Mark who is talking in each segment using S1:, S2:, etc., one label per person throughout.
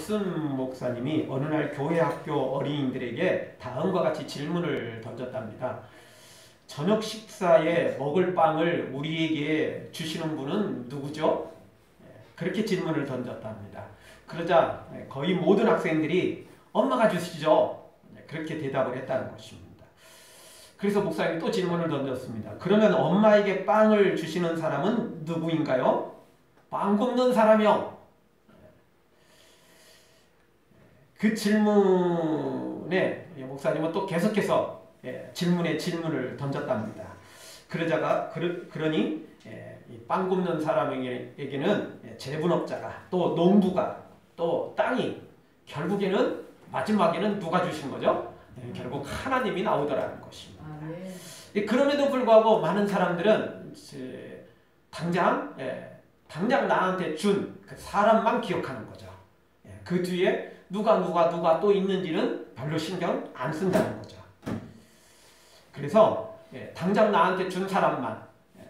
S1: 옥순 목사님이 어느 날 교회 학교 어린이들에게 다음과 같이 질문을 던졌답니다. 저녁 식사에 먹을 빵을 우리에게 주시는 분은 누구죠? 그렇게 질문을 던졌답니다. 그러자 거의 모든 학생들이 엄마가 주시죠. 그렇게 대답을 했다는 것입니다. 그래서 목사님이 또 질문을 던졌습니다. 그러면 엄마에게 빵을 주시는 사람은 누구인가요? 빵 굽는 사람이요. 그 질문에 목사님은 또 계속해서 질문에 질문을 던졌답니다. 그러니 빵 굽는 사람에게는 재분업자가 또 농부가 또 땅이 결국에는 마지막에는 누가 주신 거죠? 결국 하나님이 나오더라는 것입니다. 그럼에도 불구하고 많은 사람들은 당장 나한테 준 그 사람만 기억하는 거죠. 그 뒤에 누가 또 있는지는 별로 신경 안 쓴다는 거죠. 그래서 당장 나한테 준 사람만,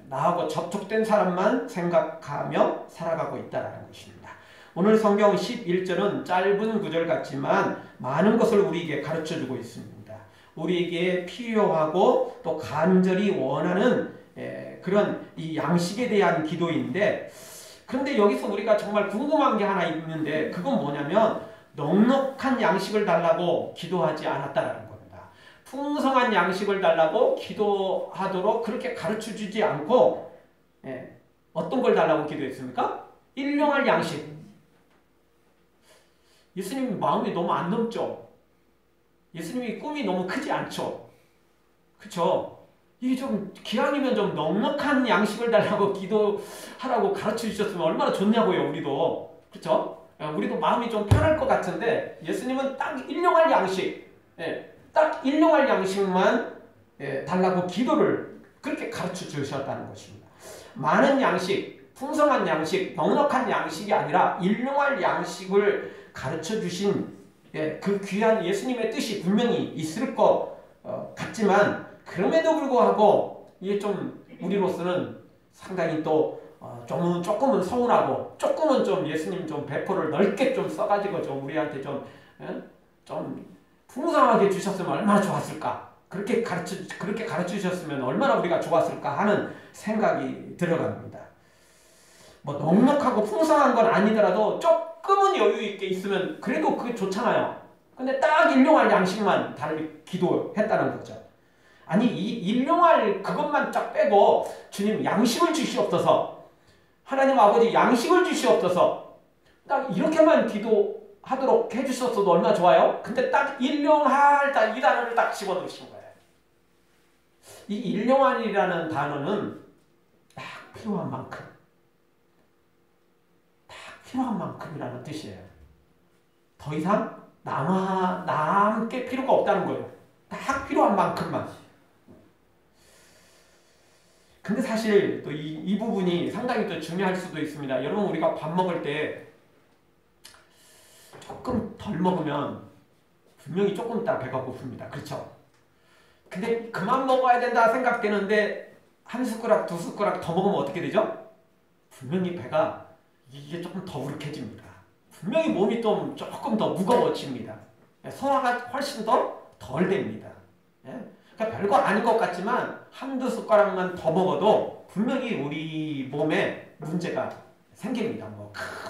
S1: 나하고 접촉된 사람만 생각하며 살아가고 있다는 것입니다. 오늘 성경 11절은 짧은 구절 같지만 많은 것을 우리에게 가르쳐주고 있습니다. 우리에게 필요하고 또 간절히 원하는 그런 이 양식에 대한 기도인데, 그런데 여기서 우리가 정말 궁금한 게 하나 있는데 그건 뭐냐면 넉넉한 양식을 달라고 기도하지 않았다라는 겁니다. 풍성한 양식을 달라고 기도하도록 그렇게 가르쳐주지 않고 어떤 걸 달라고 기도했습니까? 일용할 양식. 예수님 마음이 너무 안 넘죠? 예수님이 꿈이 너무 크지 않죠? 그쵸? 이게 좀 기왕이면 좀 넉넉한 양식을 달라고 기도하라고 가르쳐 주셨으면 얼마나 좋냐고요, 우리도. 그쵸? 우리도 마음이 좀 편할 것 같은데 예수님은 딱 일용할 양식, 딱 일용할 양식만 달라고 기도를 그렇게 가르쳐 주셨다는 것입니다. 많은 양식, 풍성한 양식, 넉넉한 양식이 아니라 일용할 양식을 가르쳐 주신 그 귀한 예수님의 뜻이 분명히 있을 것 같지만 그럼에도 불구하고 이게 좀 우리로서는 상당히 또 조금은 서운하고 조금은 좀 예수님 좀 배포를 넓게 좀 써가지고 좀 우리한테 좀 풍성하게 주셨으면 얼마나 좋았을까, 그렇게 가르쳐 주셨으면 얼마나 우리가 좋았을까 하는 생각이 들어갑니다. 뭐 넉넉하고 풍성한 건 아니더라도 조금은 여유 있게 있으면 그래도 그게 좋잖아요. 근데 딱 일용할 양식만 기도했다는 거죠. 아니 이 일용할 그것만 쫙 빼고 주님 양식을 주시옵소서, 하나님 아버지 양식을 주시옵소서, 딱 이렇게만 기도하도록 해주셨어도 얼마나 좋아요? 근데 딱 일용할 이 단어를 딱 집어넣으신 거예요. 이 일용할이라는 단어는 딱 필요한 만큼이라는 뜻이에요. 더 이상 남게 필요가 없다는 거예요. 딱 필요한 만큼만. 근데 사실 또 이 부분이 상당히 또 중요할 수도 있습니다. 여러분, 우리가 밥 먹을 때 조금 덜 먹으면 분명히 조금 있다 배가 고픕니다. 그렇죠? 근데 그만 먹어야 된다 생각되는데 한 숟가락, 두 숟가락 더 먹으면 어떻게 되죠? 분명히 배가 이게 조금 더부룩해집니다. 분명히 몸이 좀 조금 더 무거워집니다. 소화가 훨씬 더 덜 됩니다. 그러니까 별거 아닌 것 같지만 한두 숟가락만 더 먹어도 분명히 우리 몸에 문제가 생깁니다.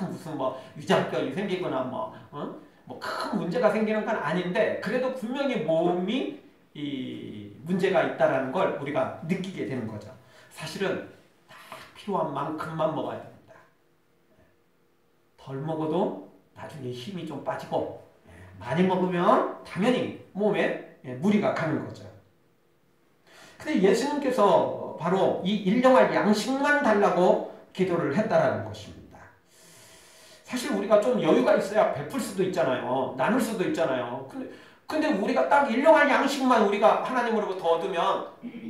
S1: 무슨 위장병이 생기거나 큰 문제가 생기는 건 아닌데 그래도 분명히 몸이 문제가 있다라는 걸 우리가 느끼게 되는 거죠. 사실은 딱 필요한 만큼만 먹어야 됩니다. 덜 먹어도 나중에 힘이 좀 빠지고 많이 먹으면 당연히 몸에 무리가 가는 거죠. 근데 예수님께서 바로 이 일용할 양식만 달라고 기도를 했다라는 것입니다. 사실 우리가 좀 여유가 있어야 베풀 수도 있잖아요. 나눌 수도 있잖아요. 근데 우리가 딱 일용할 양식만 우리가 하나님으로부터 얻으면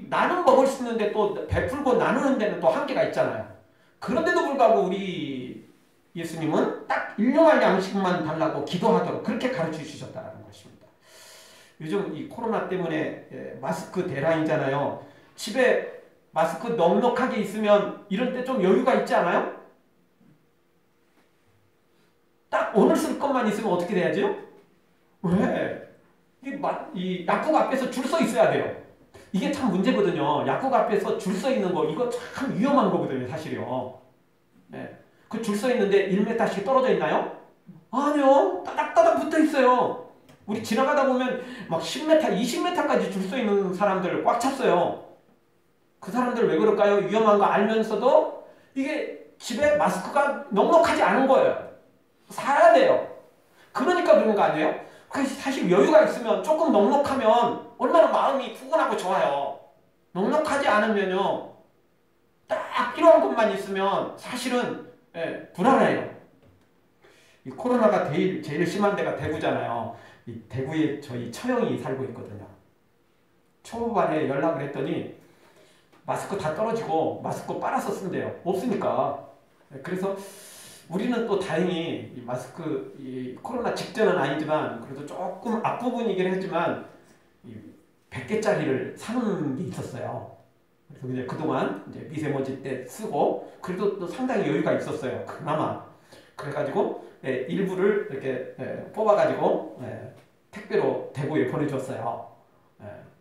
S1: 나는 먹을 수 있는데 또 베풀고 나누는 데는 또 한계가 있잖아요. 그런데도 불구하고 우리 예수님은 딱 일용할 양식만 달라고 기도하도록 그렇게 가르쳐 주셨다는 것입니다. 요즘 이 코로나 때문에 마스크 대란이잖아요. 집에 마스크 넉넉하게 있으면 이럴 때 좀 여유가 있지 않아요? 딱 오늘 쓸 것만 있으면 어떻게 돼야죠? 왜? 이 약국 앞에서 줄 서 있어야 돼요. 이게 참 문제거든요. 약국 앞에서 줄 서 있는 거 이거 참 위험한 거거든요. 사실이요. 네. 그 줄 서 있는데 1m씩 떨어져 있나요? 아니요. 따닥따닥 붙어 있어요. 우리 지나가다 보면 막 10m, 20m까지 줄 서 있는 사람들 꽉 찼어요. 그 사람들 왜 그럴까요? 위험한 거 알면서도 이게 집에 마스크가 넉넉하지 않은 거예요. 사야 돼요. 그러니까 그런 거 아니에요? 사실 여유가 있으면 조금 넉넉하면 얼마나 마음이 푸근하고 좋아요. 넉넉하지 않으면요. 딱 필요한 것만 있으면 사실은 불안해요. 이 코로나가 제일 심한 데가 대구잖아요. 이 대구에 저희 처형이 살고 있거든요. 초반에 연락을 했더니 마스크 다 떨어지고 마스크 빨아서 쓴대요. 없으니까. 그래서 우리는 또 다행히 이 마스크 이 코로나 직전은 아니지만 그래도 조금 앞부분이긴 했지만 100개짜리를 사는 게 있었어요. 그래서 이제 그동안 이제 미세먼지 때 쓰고 그래도 또 상당히 여유가 있었어요. 그나마. 그래가지고 일부를 이렇게 뽑아가지고 택배로 대구에 보내줬어요.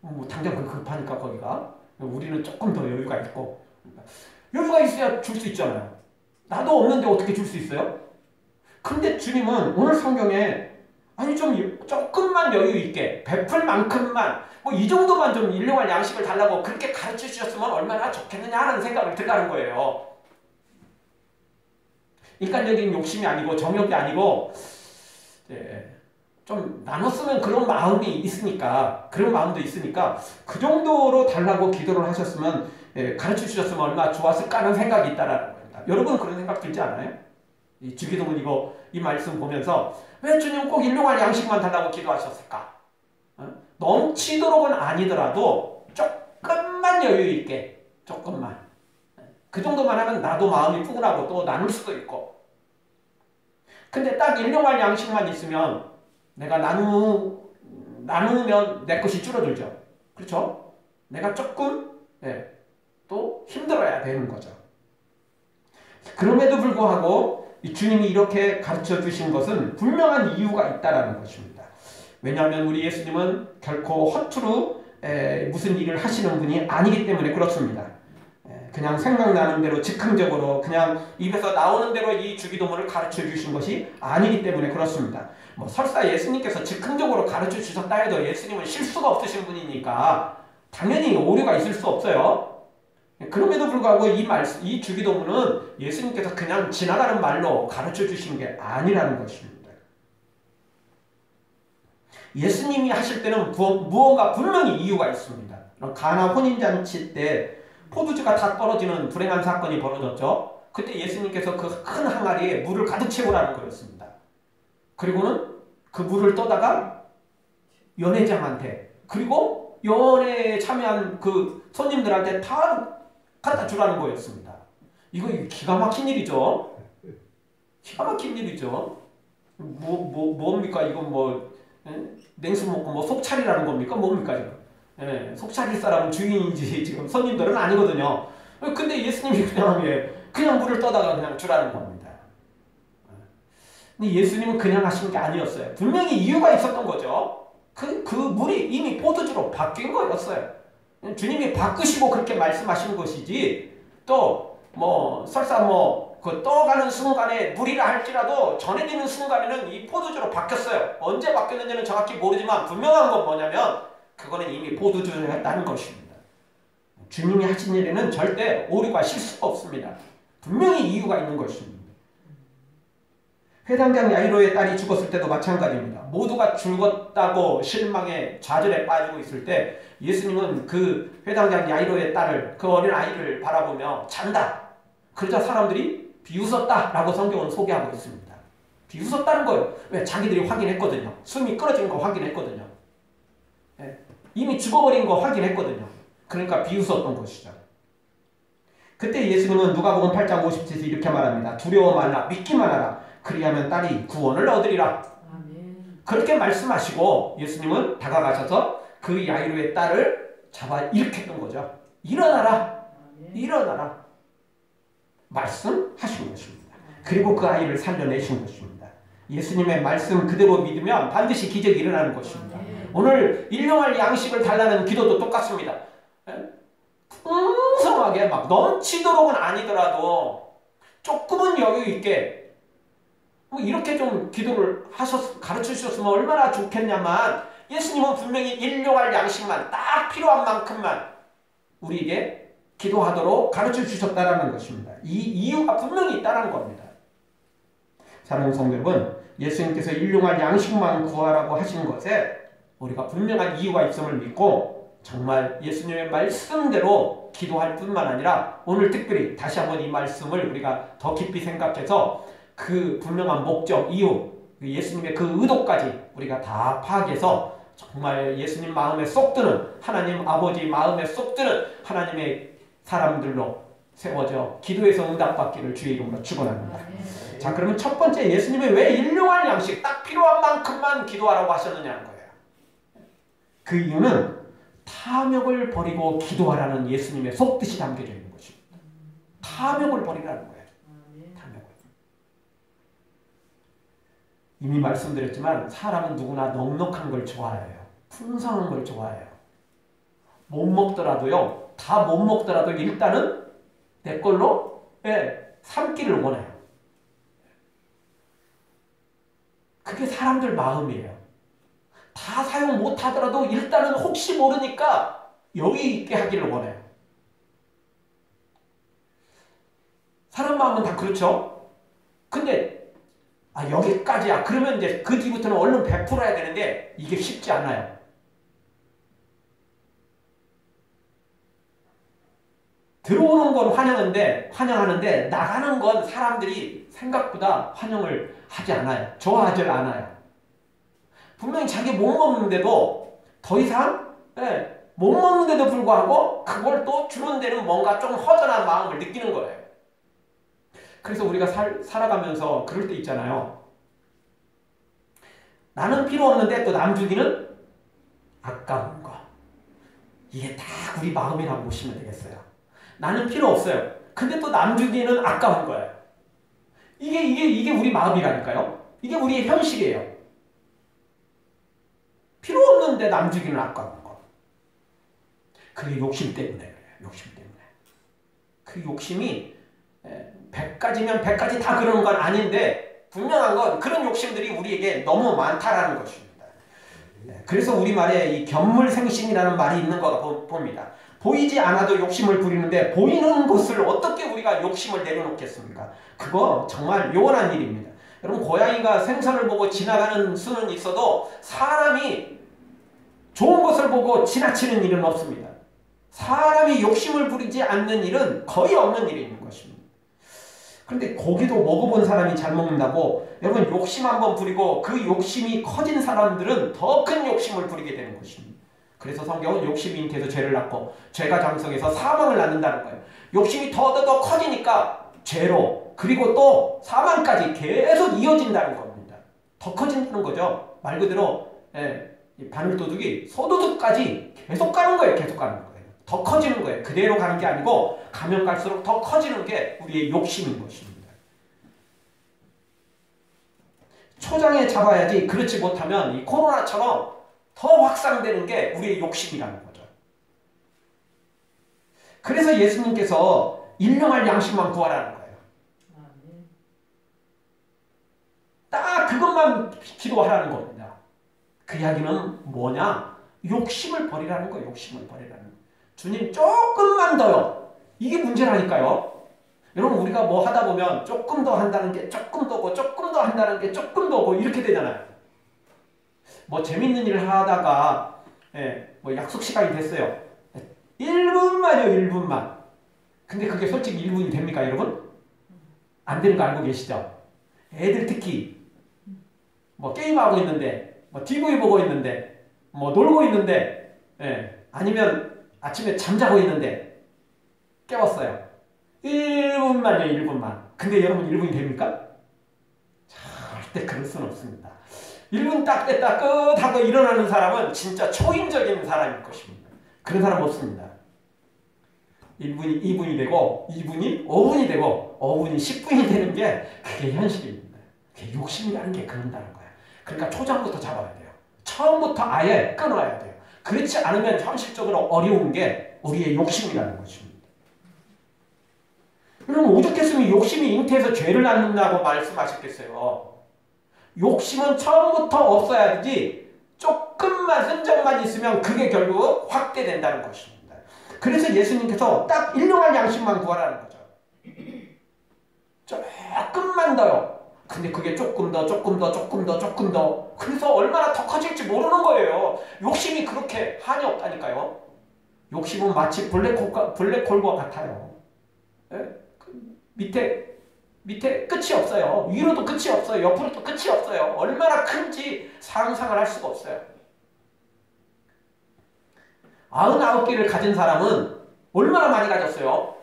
S1: 뭐 당장 급하니까 거기가. 우리는 조금 더 여유가 있고. 여유가 있어야 줄 수 있잖아요. 나도 없는데 어떻게 줄 수 있어요? 근데 주님은 오늘 성경에 아니 좀 조금만 여유 있게 베풀 만큼만 뭐 이 정도만 좀 일용할 양식을 달라고 그렇게 가르쳐 주셨으면 얼마나 좋겠느냐 하는 생각을 들어가는 거예요. 인간적인 욕심이 아니고 정욕이 아니고 좀 나눴으면 그런 마음이 있으니까 그런 마음도 있으니까 그 정도로 달라고 기도를 하셨으면 가르쳐 주셨으면 얼마나 좋았을까 하는 생각이 있다라는 겁니다. 여러분 그런 생각 들지 않아요? 이 주기도문 이 말씀 보면서 왜 주님 꼭 일용할 양식만 달라고 기도하셨을까? 넘치도록은 아니더라도 조금만 여유 있게 조금만 그 정도만 하면 나도 마음이 푸근하고 또 나눌 수도 있고 근데 딱 일용할 양식만 있으면 내가 나누면 내 것이 줄어들죠. 그렇죠? 내가 조금 또 힘들어야 되는 거죠. 그럼에도 불구하고 이 주님이 이렇게 가르쳐 주신 것은 분명한 이유가 있다라는 것입니다. 왜냐하면 우리 예수님은 결코 허투루 무슨 일을 하시는 분이 아니기 때문에 그렇습니다. 그냥 생각나는 대로 즉흥적으로 그냥 입에서 나오는 대로 이 주기도문을 가르쳐 주신 것이 아니기 때문에 그렇습니다. 뭐 설사 예수님께서 즉흥적으로 가르쳐 주셨다 해도 예수님은 실수가 없으신 분이니까 당연히 오류가 있을 수 없어요. 그럼에도 불구하고 이 주기도문은 예수님께서 그냥 지나가는 말로 가르쳐 주신 게 아니라는 것입니다. 예수님이 하실 때는 무언가 분명히 이유가 있습니다. 가나 혼인잔치 때 포도주가 다 떨어지는 불행한 사건이 벌어졌죠. 그때 예수님께서 그 큰 항아리에 물을 가득 채우라는 거였습니다. 그리고는 그 물을 떠다가 연회장한테 그리고 연회에 참여한 그 손님들한테 다 갖다 주라는 거였습니다. 이거 기가 막힌 일이죠. 기가 막힌 일이죠. 뭡니까? 이건 냉수 먹고 속 차리라는 겁니까? 뭡니까 지금? 속 차릴 사람은 주인이지 지금 손님들은 아니거든요. 근데 예수님이 그냥 물을 떠다가 그냥 주라는 겁니다. 근데 예수님은 그냥 하신 게 아니었어요. 분명히 이유가 있었던 거죠. 그 물이 이미 포도주로 바뀐 거였어요. 주님이 바꾸시고 그렇게 말씀하시는 것이지 또 설사 그 떠가는 순간에 물이라 할지라도 전해지는 순간에는 이 포도주로 바뀌었어요. 언제 바뀌었는지는 정확히 모르지만 분명한 건 뭐냐면 그거는 이미 포도주였다는 것입니다. 주님이 하신 일에는 절대 오류가 실수가 없습니다. 분명히 이유가 있는 것입니다. 회당장 야이로의 딸이 죽었을 때도 마찬가지입니다. 모두가 죽었다고 실망에 좌절에 빠지고 있을 때 예수님은 그 회당장 야이로의 딸을 그 어린 아이를 바라보며 잔다. 그러자 사람들이 비웃었다라고 성경은 소개하고 있습니다. 비웃었다는 거예요. 왜? 자기들이 확인했거든요. 숨이 끊어진 거 확인했거든요. 이미 죽어버린 거 확인했거든요. 그러니까 비웃었던 것이죠. 그때 예수님은 누가복음 8장 57에서 이렇게 말합니다. 두려워 말라 믿기만 하라. 그리하면 딸이 구원을 얻으리라. 아멘. 그렇게 말씀하시고 예수님은 다가가셔서 그 야이로의 딸을 잡아 일으켰던 거죠. 일어나라. 아멘. 일어나라. 말씀하신 것입니다. 그리고 그 아이를 살려내신 것입니다. 예수님의 말씀 그대로 믿으면 반드시 기적이 일어나는 것입니다. 오늘 일용할 양식을 달라는 기도도 똑같습니다. 풍성하게 막 넘치도록은 아니더라도 조금은 여유 있게 뭐 이렇게 좀 기도를 가르쳐 주셨으면 얼마나 좋겠냐만, 예수님은 분명히 일용할 양식만 딱 필요한 만큼만 우리에게 기도하도록 가르쳐 주셨다는 것입니다. 이 이유가 분명히 있다는 겁니다. 사랑하는 성도 여러분, 예수님께서 일용할 양식만 구하라고 하신 것에 우리가 분명한 이유가 있음을 믿고 정말 예수님의 말씀대로 기도할 뿐만 아니라 오늘 특별히 다시 한번 이 말씀을 우리가 더 깊이 생각해서 그 분명한 목적, 이유, 예수님의 그 의도까지 우리가 다 파악해서 정말 예수님 마음에 쏙 드는, 하나님 아버지 마음에 쏙 드는 하나님의 사람들로 세워져 기도에서 응답받기를 주의 이름으로 축원합니다. 자, 그러면 첫 번째, 예수님이 왜 일용할 양식 딱 필요한 만큼만 기도하라고 하셨느냐는 거예요. 그 이유는 탐욕을 버리고 기도하라는 예수님의 속뜻이 담겨져 있는 것입니다. 탐욕을 버리라는 거예요. 탐욕을. 이미 말씀드렸지만 사람은 누구나 넉넉한 걸 좋아해요. 풍성한 걸 좋아해요. 못 먹더라도요, 다 못 먹더라도 일단은 내 걸로 삼기를 원해요. 그게 사람들 마음이에요. 다 사용 못하더라도 일단은 혹시 모르니까 여유 있게 하기를 원해요. 사람 마음은 다 그렇죠. 근데 여기까지야. 그러면 이제 그 뒤부터는 얼른 베풀어야 되는데 이게 쉽지 않아요. 들어오는 건 환영하는데 나가는 건 사람들이 생각보다 환영을 하지 않아요. 좋아하지 않아요. 분명히 자기 못 먹는데도 더 이상 못 먹는데도 불구하고 그걸 또 주는 데는 뭔가 좀 허전한 마음을 느끼는 거예요. 그래서 우리가 살아가면서 그럴 때 있잖아요. 나는 필요 없는데 또 남 주기는 아까운 거. 이게 다 우리 마음이라고 보시면 되겠어요. 나는 필요 없어요. 근데 또 남 주기는 아까운 거예요. 이게 우리 마음이라니까요. 이게 우리의 현실이에요. 필요 없는데 남 주기는 아까운 거. 그게 욕심 때문에 그래요. 욕심 때문에. 그 욕심이 100가지면 100가지 다 그러는 건 아닌데 분명한 건 그런 욕심들이 우리에게 너무 많다라는 것입니다. 그래서 우리말에 이 견물생심이라는 말이 있는 거 봅니다. 보이지 않아도 욕심을 부리는데 보이는 것을 어떻게 우리가 욕심을 내려놓겠습니까? 그거 정말 요원한 일입니다. 여러분, 고양이가 생선을 보고 지나가는 수는 있어도 사람이 좋은 것을 보고 지나치는 일은 없습니다. 사람이 욕심을 부리지 않는 일은 거의 없는 일이 있는 것입니다. 그런데 고기도 먹어본 사람이 잘 먹는다고 여러분, 욕심 한번 부리고 그 욕심이 커진 사람들은 더 큰 욕심을 부리게 되는 것입니다. 그래서 성경은 욕심이 잉태해서 죄를 낳고 죄가 장성해서 사망을 낳는다는 거예요. 욕심이 더 커지니까 죄로, 그리고 또 사망까지 계속 이어진다는 겁니다. 더 커진다는 거죠. 말 그대로 바늘도둑이 소도둑까지 계속 가는 거예요. 계속 가는 거예요. 더 커지는 거예요. 그대로 가는 게 아니고 가면 갈수록 더 커지는 게 우리의 욕심인 것입니다. 초장에 잡아야지 그렇지 못하면 이 코로나처럼 더 확산되는 게 우리의 욕심이라는 거죠. 그래서 예수님께서 일용할 양식만 구하라는 거예요. 딱 그것만 기도하라는 겁니다. 그 이야기는 뭐냐? 욕심을 버리라는 거예요. 욕심을 버리라는 거예요. 주님 조금만 더요. 이게 문제라니까요. 여러분, 우리가 뭐 하다 보면 조금 더 한다는 게 조금 더고 조금 더 한다는 게 조금 더고 이렇게 되잖아요. 뭐 재밌는 일을 하다가 뭐 약속 시간이 됐어요. 1분만요. 1분만. 근데 그게 솔직히 1분이 됩니까, 여러분? 안 되는 거 알고 계시죠? 애들 특히 뭐 게임하고 있는데, 뭐 TV 보고 있는데, 뭐 놀고 있는데, 아니면 아침에 잠자고 있는데 깨웠어요. 1분만요. 1분만. 근데 여러분 1분이 됩니까? 절대 그럴 수는 없습니다. 1분 딱 됐다 끝 하고 일어나는 사람은 진짜 초인적인 사람일 것입니다. 그런 사람 없습니다. 1분이 2분이 되고 2분이 5분이 되고 5분이 10분이 되는 게 그게 현실입니다. 욕심이라는 게 그런다는 거야. 그러니까 초장부터 잡아야 돼요. 처음부터 아예 끊어야 돼요. 그렇지 않으면 현실적으로 어려운 게 우리의 욕심이라는 것입니다. 여러분 오죽했으면 욕심이 잉태해서 죄를 낳는다고 말씀하셨겠어요. 욕심은 처음부터 없어야 되지 조금만 흔적만 있으면 그게 결국 확대된다는 것입니다. 그래서 예수님께서 딱 일용할 양식만 구하라는 거죠. 조금만 더요. 근데 그게 조금 더. 그래서 얼마나 더 커질지 모르는 거예요. 욕심이 그렇게 한이 없다니까요. 욕심은 마치 블랙홀과 같아요. 예? 밑에 끝이 없어요. 위로도 끝이 없어요. 옆으로도 끝이 없어요. 얼마나 큰지 상상을 할 수가 없어요. 99개를 가진 사람은 얼마나 많이 가졌어요.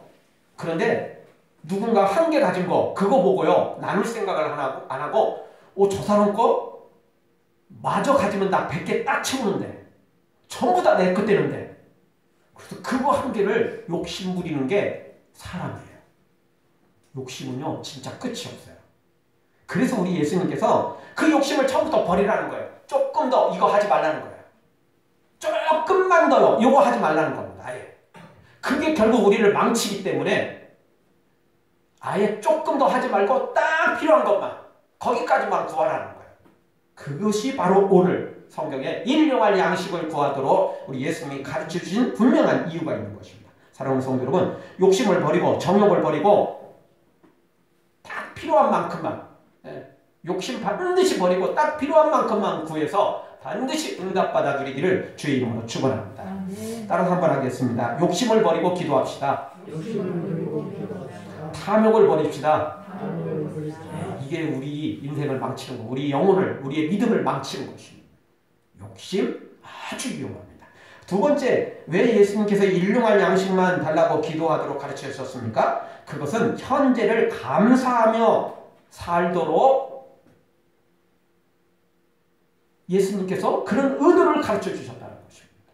S1: 그런데 누군가 한 개 가진 거 그거 보고요. 나눌 생각을 안 하고 저 사람 거 마저 가지면 나 100개 딱 채우는데 전부 다 내 것 되는데 그래서 그거 한 개를 욕심 부리는 게 사람이에요. 욕심은요 진짜 끝이 없어요. 그래서 우리 예수님께서 그 욕심을 처음부터 버리라는 거예요. 조금 더 이거 하지 말라는 거예요. 조금만 더요. 이거 하지 말라는 겁니다. 아예. 그게 결국 우리를 망치기 때문에 아예 조금 더 하지 말고 딱 필요한 것만 거기까지만 구하라는 거예요. 그것이 바로 오늘 성경에 일용할 양식을 구하도록 우리 예수님이 가르쳐주신 분명한 이유가 있는 것입니다. 사랑하는 성도 여러분, 욕심을 버리고 정욕을 버리고 딱 필요한 만큼만 욕심 반드시 버리고 딱 필요한 만큼만 구해서 반드시 응답받아 드리기를 주의 이름으로 축원합니다. 따라서 한번 하겠습니다. 욕심을 버리고 기도합시다. 탐욕을 버립시다. 이게 우리 인생을 망치는 거, 우리 영혼을, 우리의 믿음을 망치는 것입니다. 욕심 아주 위험합니다. 두 번째, 왜 예수님께서 일용할 양식만 달라고 기도하도록 가르쳐 주셨습니까? 그것은 현재를 감사하며 살도록 예수님께서 그런 의도를 가르쳐 주셨다는 것입니다.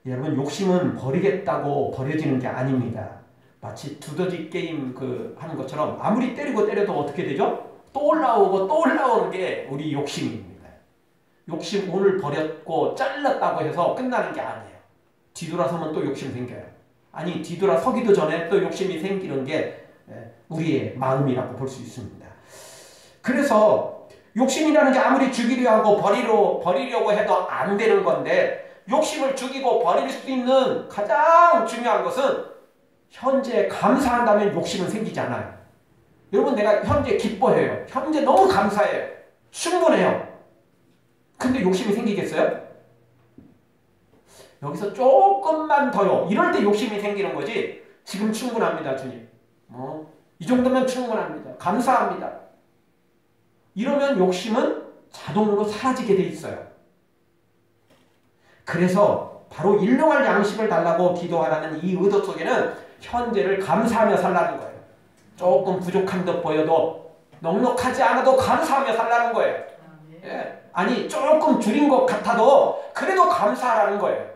S1: 여러분, 욕심은 버리겠다고 버려지는 게 아닙니다. 마치 두더지 게임 하는 것처럼 아무리 때려도 어떻게 되죠? 또 올라오고 또 올라오는 게 우리 욕심입니다. 욕심 오늘 버렸고 잘랐다고 해서 끝나는 게 아니에요. 뒤돌아서면 또 욕심 생겨요. 아니 뒤돌아서기도 전에 또 욕심이 생기는 게 우리의 마음이라고 볼 수 있습니다. 그래서 욕심이라는 게 아무리 죽이려 하고 버리려고 해도 안 되는 건데 욕심을 죽이고 버릴 수 있는 가장 중요한 것은 현재 감사한다면 욕심은 생기지 않아요. 여러분 내가 현재 기뻐해요. 현재 너무 감사해요. 충분해요. 근데 욕심이 생기겠어요? 여기서 조금만 더요. 이럴 때 욕심이 생기는 거지. 지금 충분합니다, 주님. 이 정도면 충분합니다. 감사합니다. 이러면 욕심은 자동으로 사라지게 돼 있어요. 그래서 바로 일용할 양식을 달라고 기도하라는 이 의도 속에는 현재를 감사하며 살라는 거예요. 조금 부족한 듯 보여도 넉넉하지 않아도 감사하며 살라는 거예요. 예. 아니 조금 줄인 것 같아도 그래도 감사하라는 거예요.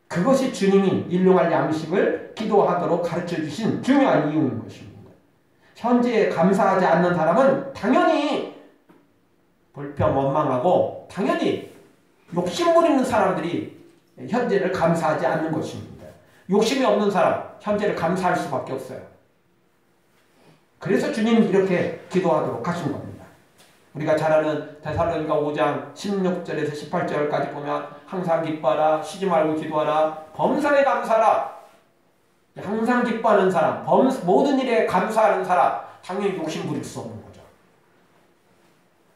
S1: 그것이 주님이 일용할 양식을 기도하도록 가르쳐 주신 중요한 이유인 것입니다. 현재에 감사하지 않는 사람은 당연히 불평 원망하고 당연히 욕심 부리는 사람들이 현재를 감사하지 않는 것입니다. 욕심이 없는 사람 현재를 감사할 수밖에 없어요. 그래서 주님이 이렇게 기도하도록 하신 겁니다. 우리가 잘 아는 데살로니가 5장 16절에서 18절까지 보면 항상 기뻐하라, 쉬지 말고 기도하라, 범사에 감사하라. 항상 기뻐하는 사람, 모든 일에 감사하는 사람 당연히 욕심 부릴 수 없는 거죠.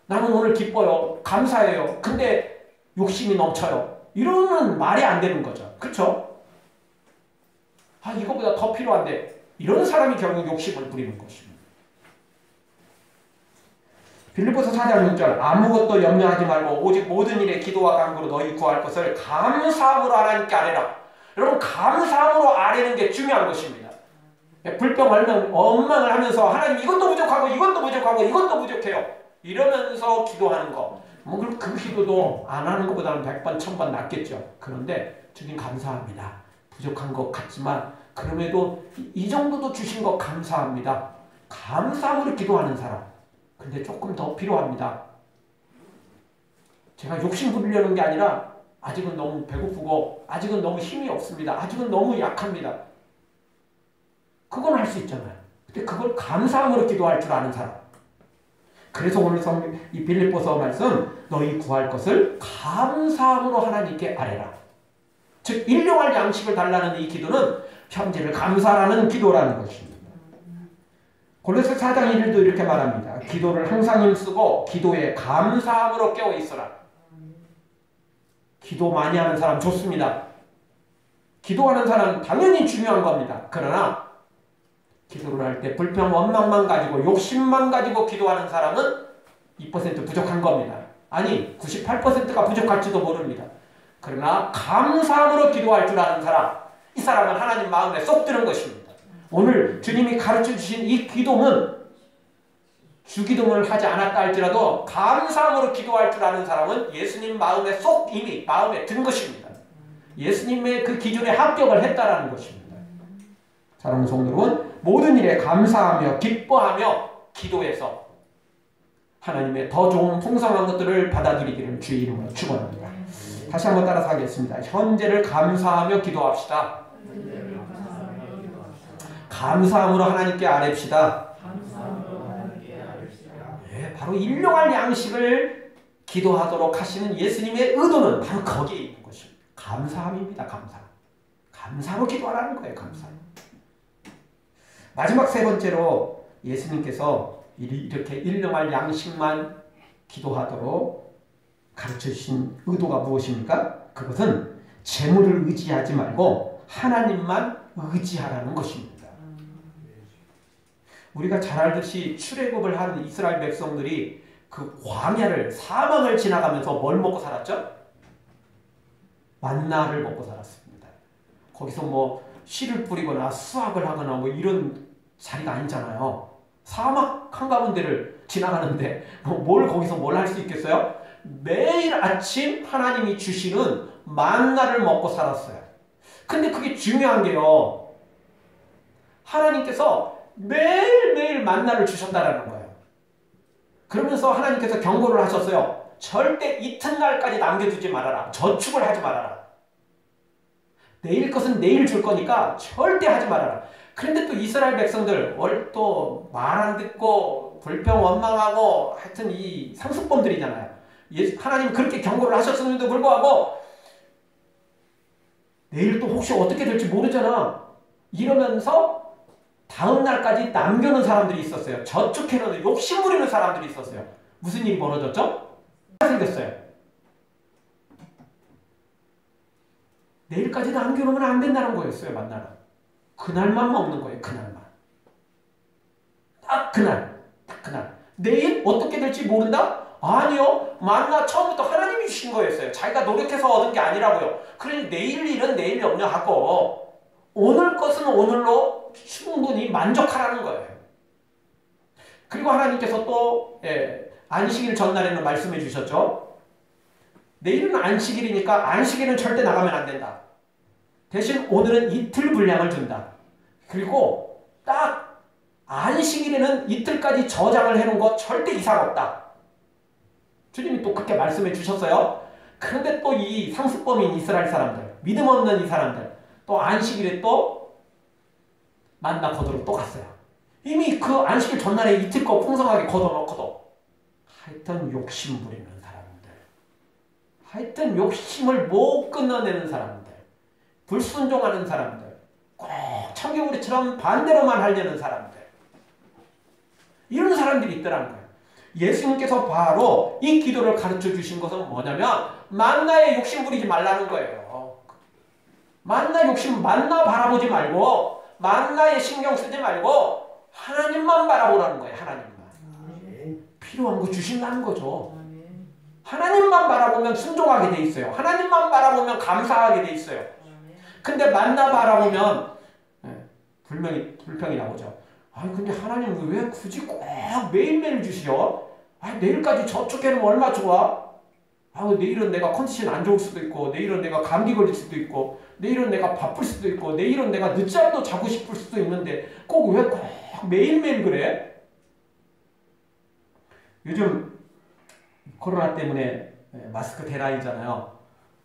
S1: 나는 오늘 기뻐요, 감사해요. 근데 욕심이 넘쳐요. 이러면 말이 안 되는 거죠. 그렇죠? 이거보다 더 필요한데 이런 사람이 결국 욕심을 부리는 것입니다. 빌립보서 4장 6절 아무것도 염려하지 말고 오직 모든 일에 기도와 간구로 너희 구할 것을 감사함으로 하나님께 아뢰라. 여러분 감사함으로 아뢰는 게 중요한 것입니다. 불평 원망을 하면서 하나님 이것도 부족하고 이것도 부족하고 이것도 부족해요. 이러면서 기도하는 거. 그 기도도 안 하는 것보다는 100번 1000번 낫겠죠. 그런데 주님 감사합니다. 부족한 것 같지만 그럼에도 이 정도도 주신 거 감사합니다. 감사함으로 기도하는 사람. 근데 조금 더 필요합니다. 제가 욕심 부리려는 게 아니라 아직은 너무 배고프고 아직은 너무 힘이 없습니다. 아직은 너무 약합니다. 그건 할 수 있잖아요. 근데 그걸 감사함으로 기도할 줄 아는 사람. 그래서 오늘 이 빌립보서 말씀 너희 구할 것을 감사함으로 하나님께 아뢰라. 즉 일용할 양식을 달라는 이 기도는 형제를 감사하는 기도라는 것입니다. 골로새 4장 1절도 이렇게 말합니다. 기도를 항상 힘쓰고 기도에 감사함으로 깨어 있어라. 기도 많이 하는 사람 좋습니다. 기도하는 사람은 당연히 중요한 겁니다. 그러나 기도를 할 때 불평, 원망만 가지고 욕심만 가지고 기도하는 사람은 2% 부족한 겁니다. 아니 98%가 부족할지도 모릅니다. 그러나 감사함으로 기도할 줄 아는 사람, 이 사람은 하나님 마음에 쏙 드는 것입니다. 오늘 주님이 가르쳐주신 이 기도문, 주기도문을 하지 않았다 할지라도 감사함으로 기도할 줄 아는 사람은 예수님 마음에 쏙 이미 마음에 든 것입니다. 예수님의 그 기준에 합격을 했다라는 것입니다. 사랑하는 성도 여러분, 모든 일에 감사하며 기뻐하며 기도해서 하나님의 더 좋은 풍성한 것들을 받아들이기를 주의 이름으로 축원합니다. 다시 한번 따라서 하겠습니다. 현재를 감사하며 기도합시다. 감사함으로 하나님께 아뢰시다. 네, 바로 일용할 양식을 기도하도록 하시는 예수님의 의도는 바로 거기에 있는 것입니다. 감사함입니다. 감사로 기도하라는 거예요. 감사. 마지막 세 번째로 예수님께서 이렇게 일용할 양식만 기도하도록 가르쳐주신 의도가 무엇입니까? 그것은 재물을 의지하지 말고 하나님만 의지하라는 것입니다. 우리가 잘 알듯이 출애굽을 한 이스라엘 백성들이 그 광야를 사막을 지나가면서 뭘 먹고 살았죠? 만나를 먹고 살았습니다. 거기서 뭐 씨를 뿌리거나 수확을 하거나 뭐 이런 자리가 아니잖아요. 사막 한가운데를 지나가는데 뭘 거기서 뭘 할 수 있겠어요? 매일 아침 하나님이 주시는 만나를 먹고 살았어요. 근데 그게 중요한 게요. 하나님께서 매일매일 만나를 주셨다라는 거예요. 그러면서 하나님께서 경고를 하셨어요. 절대 이튿날까지 남겨두지 말아라. 저축을 하지 말아라. 내일 것은 내일 줄 거니까 절대 하지 말아라. 그런데 또 이스라엘 백성들 또 말 안 듣고 불평 원망하고 하여튼 이 상습범들이잖아요. 하나님 그렇게 경고를 하셨음에도 불구하고 내일 또 혹시 어떻게 될지 모르잖아. 이러면서 다음 날까지 남겨놓은 사람들이 있었어요. 저축해놓는 욕심 부리는 사람들이 있었어요. 무슨 일이 벌어졌죠? 생겼어요. 내일까지 남겨놓으면 안 된다는 거였어요. 만나는. 그날만 먹는 거예요. 그날만. 딱 그날. 내일 어떻게 될지 모른다? 아니요. 만나 처음부터 하나님이 주신 거였어요. 자기가 노력해서 얻은 게 아니라고요. 그러니 내일 일은 내일 염려하고 오늘 것은 오늘로 충분히 만족하라는 거예요. 그리고 하나님께서 또 안식일 전날에는 말씀해 주셨죠. 내일은 안식일이니까 안식일은 절대 나가면 안 된다. 대신 오늘은 이틀 분량을 준다. 그리고 딱 안식일에는 이틀까지 저장을 해놓은 거 절대 이상 없다. 주님이 또 그렇게 말씀해 주셨어요. 그런데 또 이 상습범인 이스라엘 사람들, 믿음 없는 이 사람들, 또 안식일에 또 만나 거두러 또 갔어요. 이미 그 안식일 전날에 이틀 거 풍성하게 거둬놓고도 하여튼 욕심 부리는 사람들, 하여튼 욕심을 못 끊어내는 사람들, 불순종하는 사람들, 꼭 청개구리처럼 반대로만 하려는 사람들, 이런 사람들이 있더라는 거예요. 예수님께서 바로 이 기도를 가르쳐 주신 것은 뭐냐면 만나에 욕심 부리지 말라는 거예요. 만나 욕심, 만나 바라보지 말고 만나에 신경 쓰지 말고 하나님만 바라보라는 거예요. 하나님만. 필요한 거 주신다는 거죠. 하나님만 바라보면 순종하게 돼 있어요. 하나님만 바라보면 감사하게 돼 있어요. 근데 만나 바라보면 불평이 나오죠. 아니 근데 하나님 왜 굳이 꼭 매일매일 주시죠? 내일까지 저축해놓으면 얼마 좋아? 내일은 내가 컨디션 안 좋을 수도 있고, 내일은 내가 감기 걸릴 수도 있고, 내일은 내가 바쁠 수도 있고, 내일은 내가 늦잠도 자고 싶을 수도 있는데 꼭 왜 꼭 매일매일 그래? 요즘 코로나 때문에 마스크 대란이잖아요.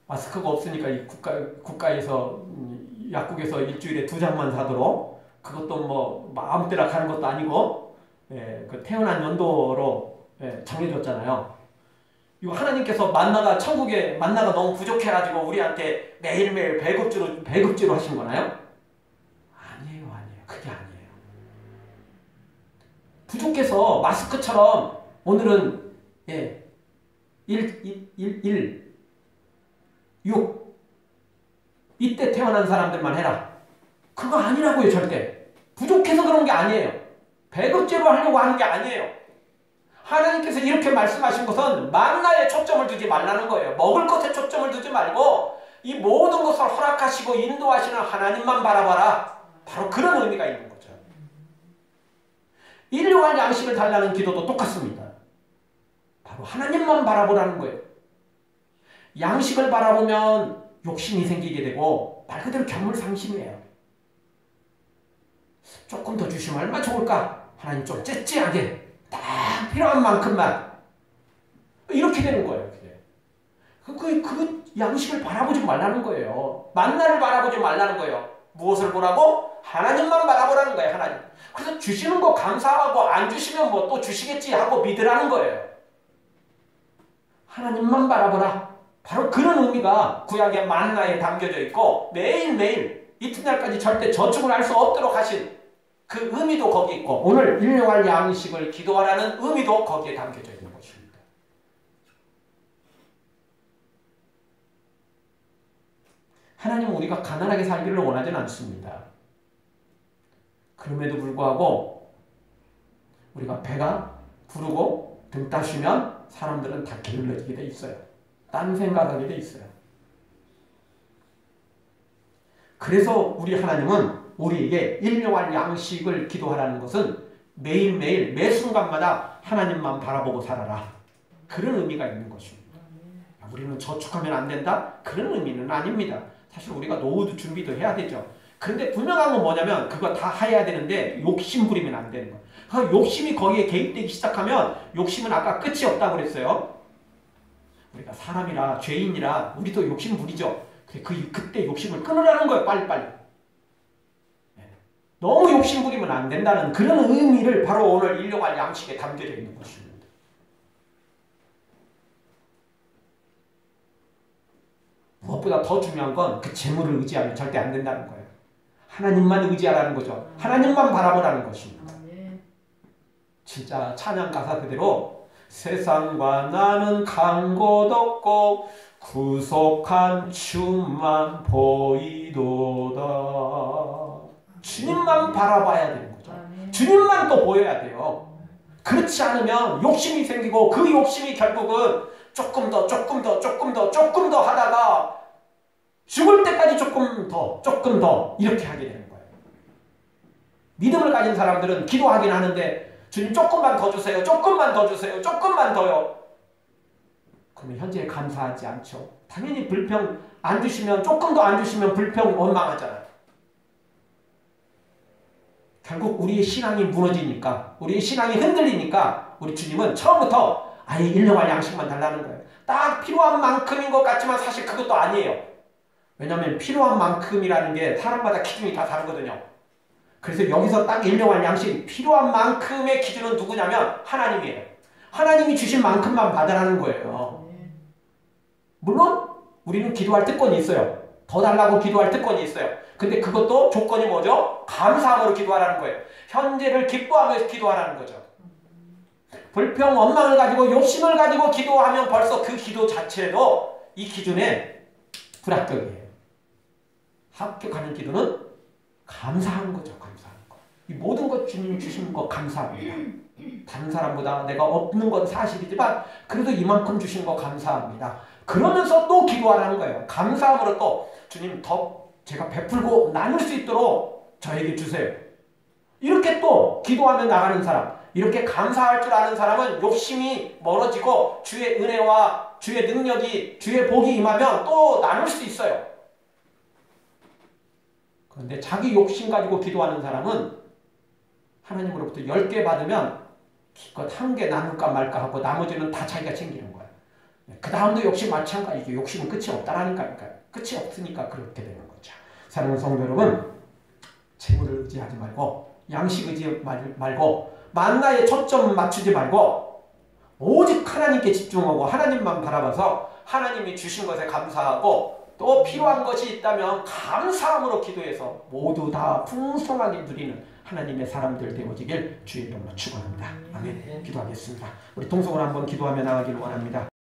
S1: 마스크가 없으니까 이 국가에서 약국에서 일주일에 2장만 사도록, 그것도 뭐 아무 때나 가는 것도 아니고 그 태어난 연도로 정해줬잖아요. 이거 하나님께서 천국에 만나가 너무 부족해가지고 우리한테 매일매일 배급제로 하신 거나요? 아니에요. 그게 아니에요. 부족해서 마스크처럼 오늘은 6 이때 태어난 사람들만 해라. 그거 아니라고요. 절대. 부족해서 그런 게 아니에요. 배급제로 하려고 하는 게 아니에요. 하나님께서 이렇게 말씀하신 것은 만나에 초점을 두지 말라는 거예요. 먹을 것에 초점을 두지 말고 이 모든 것을 허락하시고 인도하시는 하나님만 바라봐라. 바로 그런 의미가 있는 거죠. 일용할 양식을 달라는 기도도 똑같습니다. 바로 하나님만 바라보라는 거예요. 양식을 바라보면 욕심이 생기게 되고 말 그대로 견물상심이에요. 조금 더 주시면 얼마나 좋을까? 하나님 좀 째째하게 딱 필요한 만큼만, 이렇게 되는 거예요. 그 양식을 바라보지 말라는 거예요. 만나를 바라보지 말라는 거예요. 무엇을 보라고? 하나님만 바라보라는 거예요. 하나님. 그래서 주시는 거 감사하고 안 주시면 뭐 또 주시겠지 하고 믿으라는 거예요. 하나님만 바라보라. 바로 그런 의미가 구약의 만나에 담겨져 있고, 매일매일 이튿날까지 절대 저축을 할 수 없도록 하신 그 의미도 거기에 있고, 오늘 일용할 양식을 기도하라는 의미도 거기에 담겨져 있는 것입니다. 하나님은 우리가 가난하게 살기를 원하지는 않습니다. 그럼에도 불구하고 우리가 배가 부르고 등 따시면 사람들은 다 게을러지게 돼 있어요. 딴 생각하게 돼 있어요. 그래서 우리 하나님은 우리에게 일용할 양식을 기도하라는 것은 매일매일 매 순간마다 하나님만 바라보고 살아라. 그런 의미가 있는 것입니다. 우리는 저축하면 안 된다? 그런 의미는 아닙니다. 사실 우리가 노후도 준비도 해야 되죠. 그런데 분명한 건 뭐냐면 그거 다 해야 되는데 욕심 부리면 안 되는 거예요. 욕심이 거기에 개입되기 시작하면, 욕심은 아까 끝이 없다고 그랬어요. 우리가 사람이라, 죄인이라 우리도 욕심 부리죠. 그때 욕심을 끊으라는 거예요. 빨리빨리. 너무 욕심 부리면 안 된다는 그런 의미를 바로 오늘 일용할 양식에 담겨져 있는 것입니다. 무엇보다 더 중요한 건 그 재물을 의지하면 절대 안 된다는 거예요. 하나님만 의지하라는 거죠. 하나님만 바라보라는 것입니다. 진짜 찬양 가사 그대로 세상과 나는 간 곳 없고 구속한 주만 보이도다. 주님만 바라봐야 되는 거죠. 주님만 또 보여야 돼요. 그렇지 않으면 욕심이 생기고 그 욕심이 결국은 조금 더 하다가 죽을 때까지 조금 더 이렇게 하게 되는 거예요. 믿음을 가진 사람들은 기도하긴 하는데 주님 조금만 더 주세요. 조금만 더요. 그러면 현재에 감사하지 않죠. 당연히 불평 안 주시면, 조금 더 안 주시면 불평 원망하잖아요. 결국 우리의 신앙이 무너지니까, 우리의 신앙이 흔들리니까 우리 주님은 처음부터 아예 일용할 양식만 달라는 거예요. 딱 필요한 만큼인 것 같지만 사실 그것도 아니에요. 왜냐하면 필요한 만큼이라는 게 사람마다 기준이 다 다르거든요. 그래서 여기서 딱 일용할 양식, 필요한 만큼의 기준은 누구냐면 하나님이에요. 하나님이 주신 만큼만 받으라는 거예요. 물론 우리는 기도할 특권이 있어요. 더 달라고 기도할 특권이 있어요. 근데 그것도 조건이 뭐죠? 감사함으로 기도하라는 거예요. 현재를 기뻐하면서 기도하라는 거죠. 불평, 원망을 가지고 욕심을 가지고 기도하면 벌써 그 기도 자체도 이 기준에 불합격이에요. 합격하는 기도는 감사하는 거죠. 감사하는 거. 이 모든 것 주님이 주신 거 감사합니다. 다른 사람보다 내가 없는 건 사실이지만 그래도 이만큼 주신 거 감사합니다. 그러면서 또 기도하라는 거예요. 감사함으로 또 주님 더 제가 베풀고 나눌 수 있도록 저에게 주세요. 이렇게 또 기도하며 나가는 사람, 이렇게 감사할 줄 아는 사람은 욕심이 멀어지고 주의 은혜와 주의 능력이, 주의 복이 임하면 또 나눌 수 있어요. 그런데 자기 욕심 가지고 기도하는 사람은 하나님으로부터 10개 받으면 기껏 1개 나눌까 말까 하고 나머지는 다 자기가 챙기는 거야. 그 다음도 역시 마찬가지죠. 욕심은 끝이 없다라니까. 끝이 없으니까 그렇게 되는 거죠. 사랑하는 성도 여러분, 재물을 의지하지 말고 양식 의지 말고 만나에 초점 맞추지 말고 오직 하나님께 집중하고 하나님만 바라봐서 하나님이 주신 것에 감사하고 또 필요한 것이 있다면 감사함으로 기도해서 모두 다 풍성하게 누리는 하나님의 사람들 되어지길 주의 이름으로 축원합니다. 아멘. 기도하겠습니다. 우리 통성으로 한번 기도하며 나가기를 원합니다.